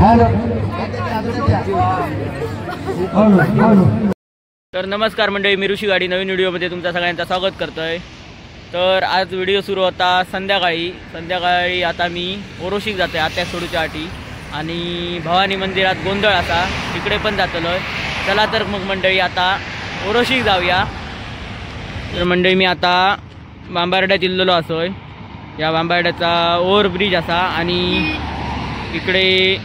तर नमस्कार मंडळी, मी ऋषी गाडी नवीन व्हिडिओमध्ये तुमच्या सगळ्यांचं स्वागत करतोय। तर आज व्हिडिओ सुरू होता संध्याकाळी आता मी ओरोशीक जाते आत्या सोडूच्या आटी आणि भवानी मंदिरात गोंधळ असा तिकडे पण जातलोय। चला तर मग मंडळी आता ओरोशीक जाऊया। तर मंडळी मी आता बांबार्ड्यात इल्लेलो असोय। या बांबार्ड्याचा ओव्हर ब्रिज असा आणि इकडे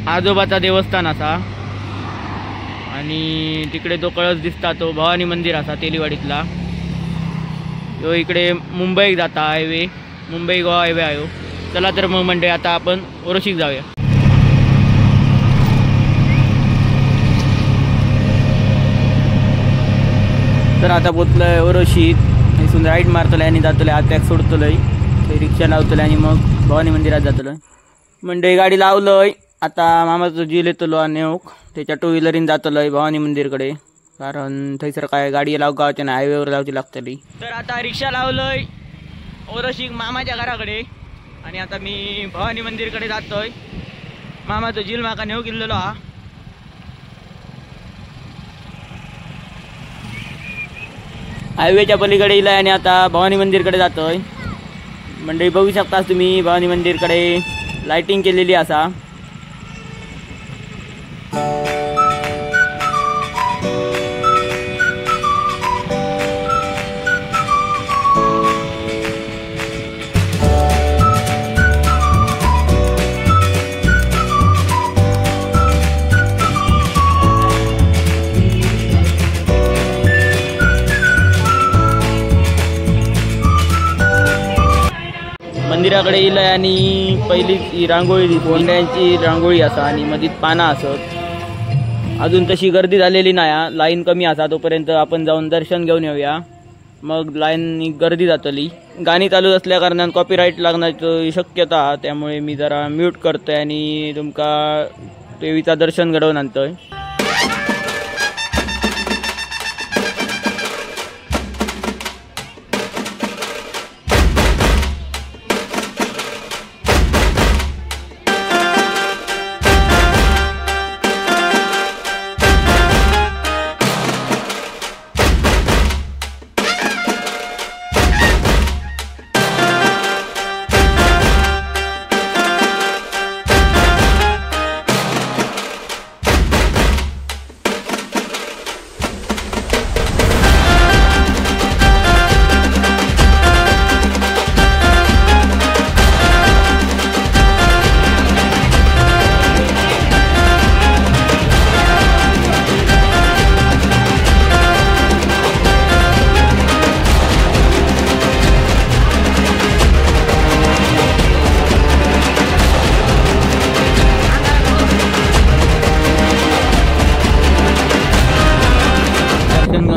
आजोबाचा देवस्थान असा आणि तिकडे तो कळस दिसता तो भवानी मंदिर असा तेलीवाडीतला। तो इकडे मुंबईक जाता हायवे, मुंबई गोवा हायवे आहे। चला तर मग मंडळी आता आपण ओरोशीक जाऊया। तर आता पोचलोय ओरोशीक। इथून राईट मारतलोय आणि जातलोय आत्याक सोडतलोय, रिक्षा लावतलोय आणि मग भवानी मंदिरात जातलोय। मंडळी गाडी लावलोय, आता मामाचो जील येतलो आणि त्याच्या टू व्हीलरीन जातलोय भवानी मंदिरकडे, कारण थंयसर काय गाडी लावगावच्या ना हायवेवर जावची लागतली। तर आता रिक्षा लावलोय ओरोशीक मामाच्या घराकडे आणि आता मी भवानी मंदिरकडे जातोय। मामाचो जील माका नेऊ गेलेलो हा। हायवेच्या पलीकडे इलाय आणि आता भवानी मंदिरकडे जातोय। मंडळी बघू शकता तुम्ही भवानी मंदिरकडे लाइटिंग केलेली असा। मंदिराकडे इलय आणि पहिली ही रांगोळी कोंड्यांची रांगोळी असा आणि मधीत पाना असत। अजून तशी गर्दी झालेली नाही, लाईन कमी असा। तोपर्यंत आपण जाऊन दर्शन घेऊन येऊया, मग लाईन गर्दी जातली। गाणी चालू असल्या कारणान कॉपीराईट लागण्याची शक्यता, त्यामुळे मी जरा म्यूट करतोय आणि तुमका देवीचा दर्शन घडवून आणतोय।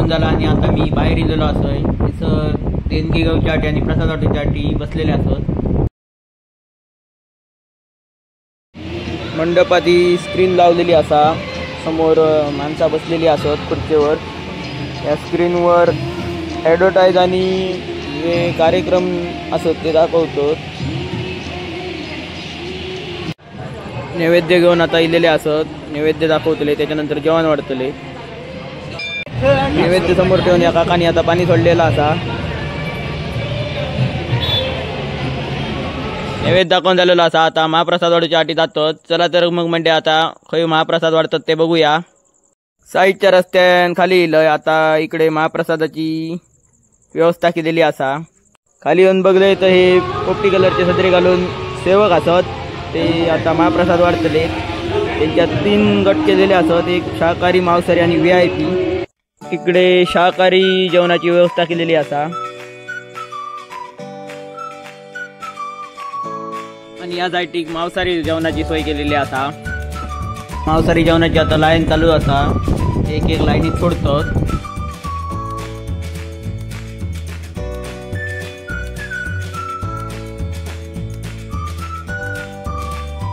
झाला आणि आता मी बाहेर इलेलो असोय। सर देणगी गावच्या आटी आणि प्रसाद वाटेच्या आटी बसलेले असत। मंडपात ही स्क्रीन लावलेली असा, समोर माणसा बसलेली असत खुर्चीवर। या स्क्रीनवर ॲडव्हर्टाईज आणि जे कार्यक्रम असत ते दाखवतो। नैवेद्य घेऊन आता इलेले असत, नैवेद्य दाखवतले, त्याच्यानंतर जेवण वाढतले। नैवेद्य समोर ठेवून या काकानी आता पाणी सोडलेला असा। नैवेद्य दाखवून झालेला असा। आता महाप्रसाद वाढूच्या आटी जातो। चला तर मग म्हणजे आता खंय महाप्रसाद वाढतात ते बघूया। साईडच्या रस्त्यान खाली इलय, आता इकडे महाप्रसादाची व्यवस्था केलेली असा। खाली येऊन बघले तर हे पोपटी कलरचे सदरे घालून सेवक असत, ते आता महाप्रसाद वाढतले। त्यांच्यात 3 गट केलेले असत, एक शाकाहारी, मांसाहारी आणि VIP। इकडे शाकाहारी जेवणाची व्यवस्था केलेली असा आणि या साईडीक मांसाहारी जेवणाची सोय केलेली असा। मांसाहारी जेवणाची आता लाईन चालू असा, एक एक लाईनीत सोडतात।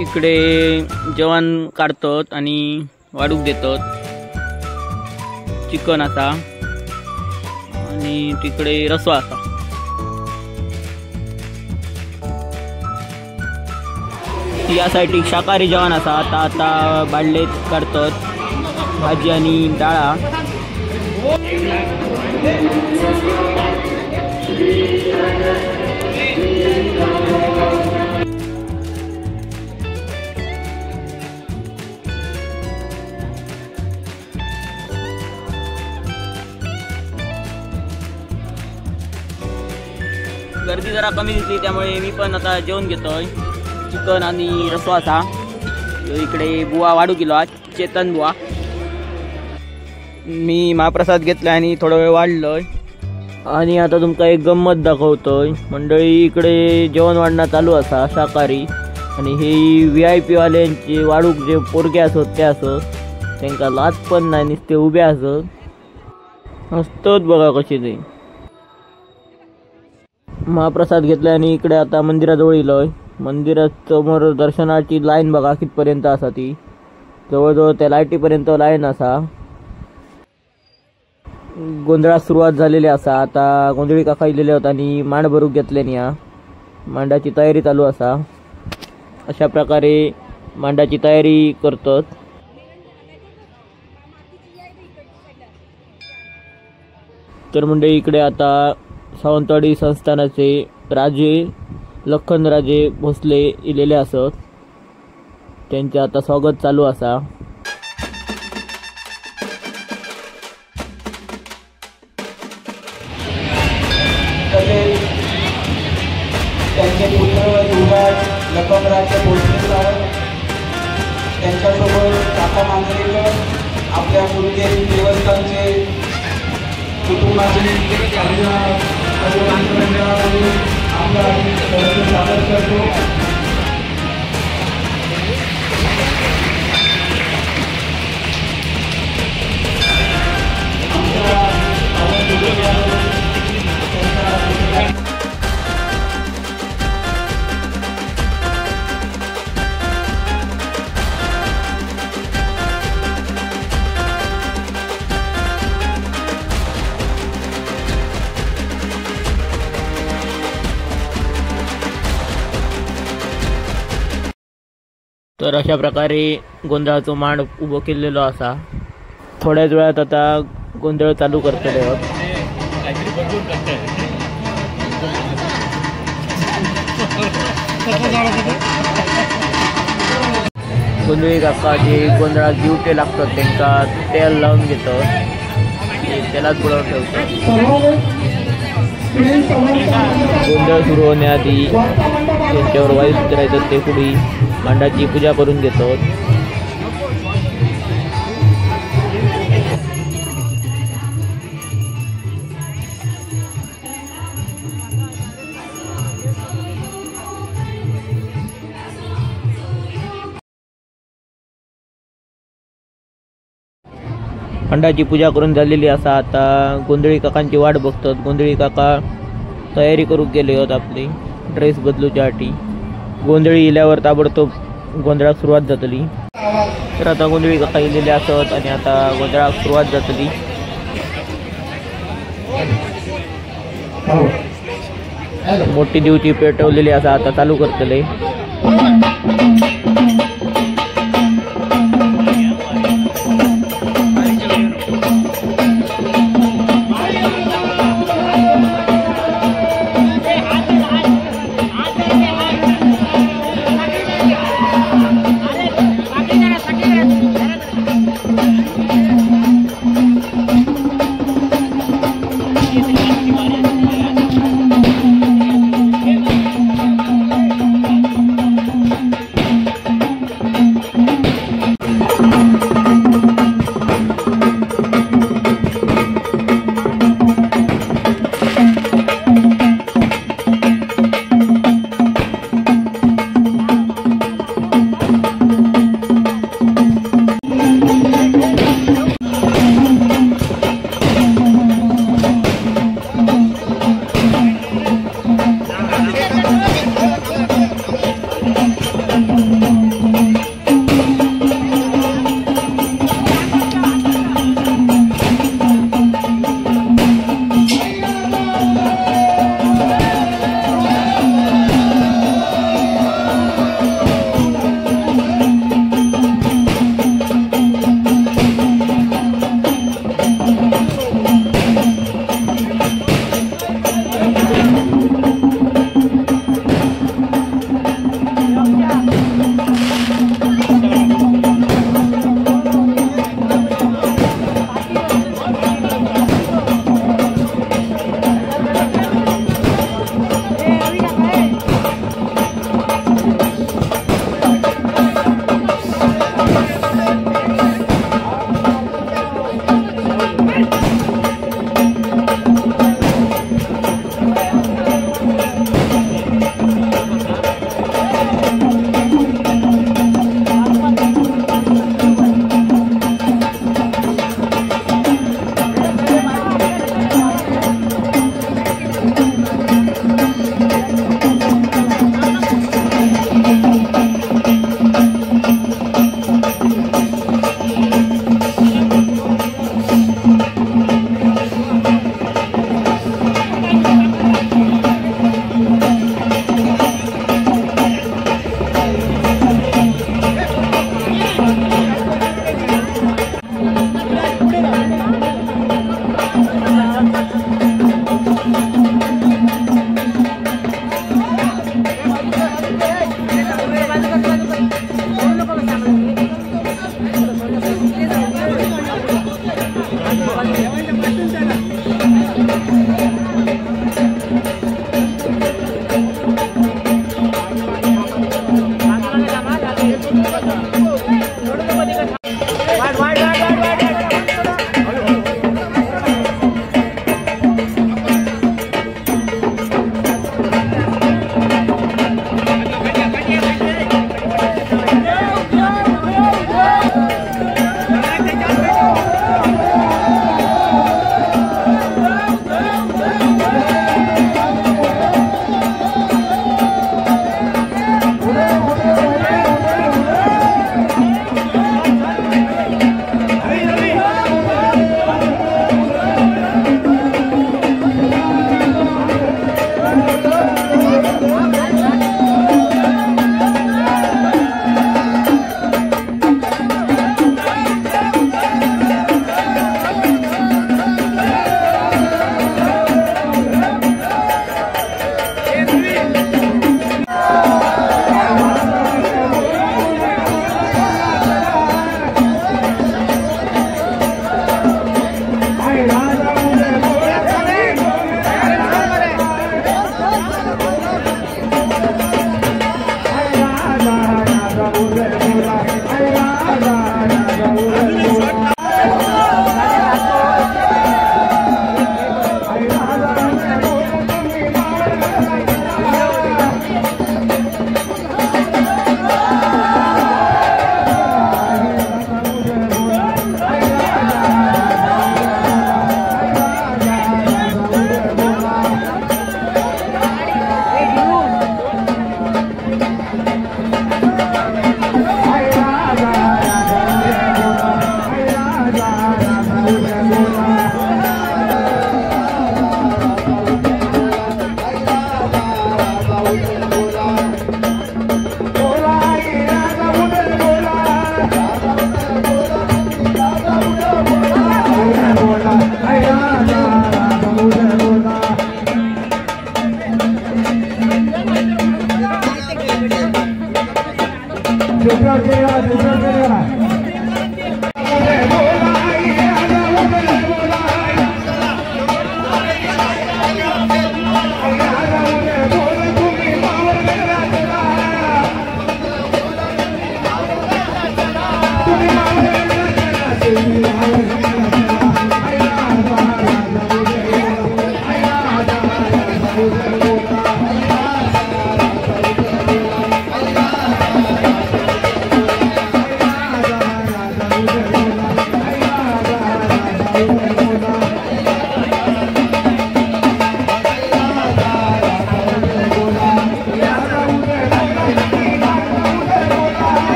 इकडे जेवण काढतात आणि वाढूक देतात। चिकन असा आणि तिकडे रस्सा असा। या साईडीक शाकाहारी जेवण असा आता बाडलेत करतात भाजी आणि डाळा. गर्दी जरा कमी दिसली त्यामुळे मी पण आता जेवण घेतोय. चिकन आणि रस्सा असा. इकडे बुवा वाढू किलो चेतन बुवा. मी महाप्रसाद घेतला आणि थोडा वेळ वाढलोय आणि आता तुमका एक गंमत दाखवतोय. मंडळी इकडे जेवण वाढणं चालू असा शाकाहारी आणि हे VIP वाल्यांचे वाढूक जे पोरगे असत ते असत त्यांना लाज पण नाही नुसते उभे असत असतच बघा कसे ते. महाप्रसाद घेतला आणि इकडे आता मंदिराजवळ इलोय. मंदिरात समोर दर्शनाची लाईन बघा कितपर्यंत असा ती जवळजवळ त्या लाईटीपर्यंत लाईन असा. गोंधळात सुरुवात झालेली असा. आता गोंधळी काका इलेले होता आणि मांड भरूक घेतल्यानी या मांडाची तयारी चालू असा. अशा प्रकारे मांडाची तयारी करतात. तर म्हणजे इकडे आता सावंतवाडी संस्थानाचे राजे लखनराजे भोसले इलेले असत. त्यांचे आता स्वागत चालू असा. त्यांचे पुत्र युवराज लखनराजे भोसले साहेब त्यांच्यासोबत काका मांजरेकर आपल्या मुलगे देवस्थानचे कुटुंबाचे आपलं स्वागत करतो. तर अशा प्रकारे गोंधळाचं मांड उभं केलेलं असा. थोड्याच वेळात आता गोंधळ चालू करतले आहोत. गोंधळी काका जे गोंधळात दिवटे लागतात त्यांना तेल लावून घेतात. त्यालाच बुडवून ठेवतात. गोंधळ सुरू होण्याआधी त्यांच्यावर वायू उतरायचं ते पुढे मांडाची पूजा करून घेतात. मांडाची पूजा करून झालेली असा. आता गोंधळी काकांची वाट बघतात. गोंधळी काका तयारी करून गेले होत आपली ड्रेस बदलूच्यासाठी. गोंधळी इल्यावर ताबडतोब गोंधळाक सुरुवात जातली. तर आता गोंधळी काका इलेले असत आणि आता गोंधळाक सुरुवात जातली. मोठी दिवची पेटवलेली असा आता चालू करतले.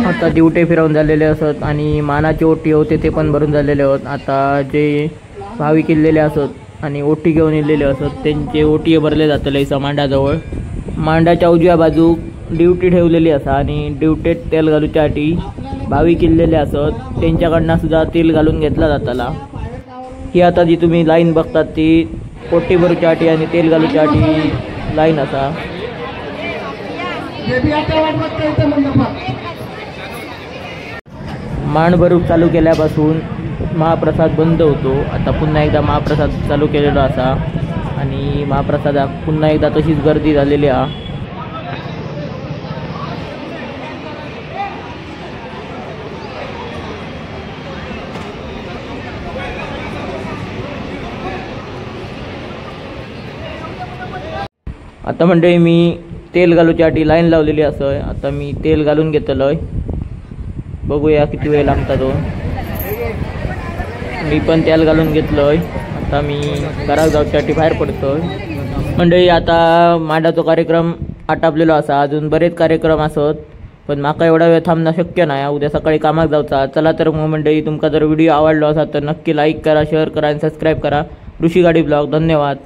आता दिवटे फिरवून झालेले असत आणि मानाची ओटी होते ते पण भरून झालेले होत. आता जे भाविक इल्लेले असत आणि ओटी घेऊन इल्लेले असत त्यांचे ओटी भरले जातले इसा मांडाजवळ. मांडाच्या उजव्या बाजूक ड्युटी ठेवलेली असा आणि ड्युटेत तेल घालूच्या आटी भाविक इल्लेले असत त्यांच्याकडनं सुद्धा तेल घालून घेतला जाताला. ही आता जी तुम्ही लाईन बघतात ती ओटी भरूच्या आटी आणि तेल घालूच्या आटी लाईन असा. मांड भरूक चालू केल्यापासून महाप्रसाद बंद होतो. आता पुन्हा एकदा महाप्रसाद चालू केलेला असा आणि महाप्रसादाक पुन्हा एकदा तशीच गर्दी झालेली आहे. आता म्हणजे मी तेल घालूच्या आटी लाईन लावलेली असं. आता मी तेल घालून घेतलोय. बघूया किती वेळ लागता तो. मी पण तेल घालून घेतलोय. आता मी घरात जाऊच्यासाठी बाहेर पडतोय. मंडळी आता मांडाचो कार्यक्रम आटापलेलो असा. अजून बरेच कार्यक्रम असत पण माका एवढा वेळ थांबणं शक्य नाही. उद्या सकाळी कामाक जाऊचा. चला तर मग मंडळी तुमका जर व्हिडिओ आवडलो असा तर नक्की लाईक करा, शेअर करा आणि सबस्क्राईब करा. ऋषी गाडी ब्लॉग. धन्यवाद.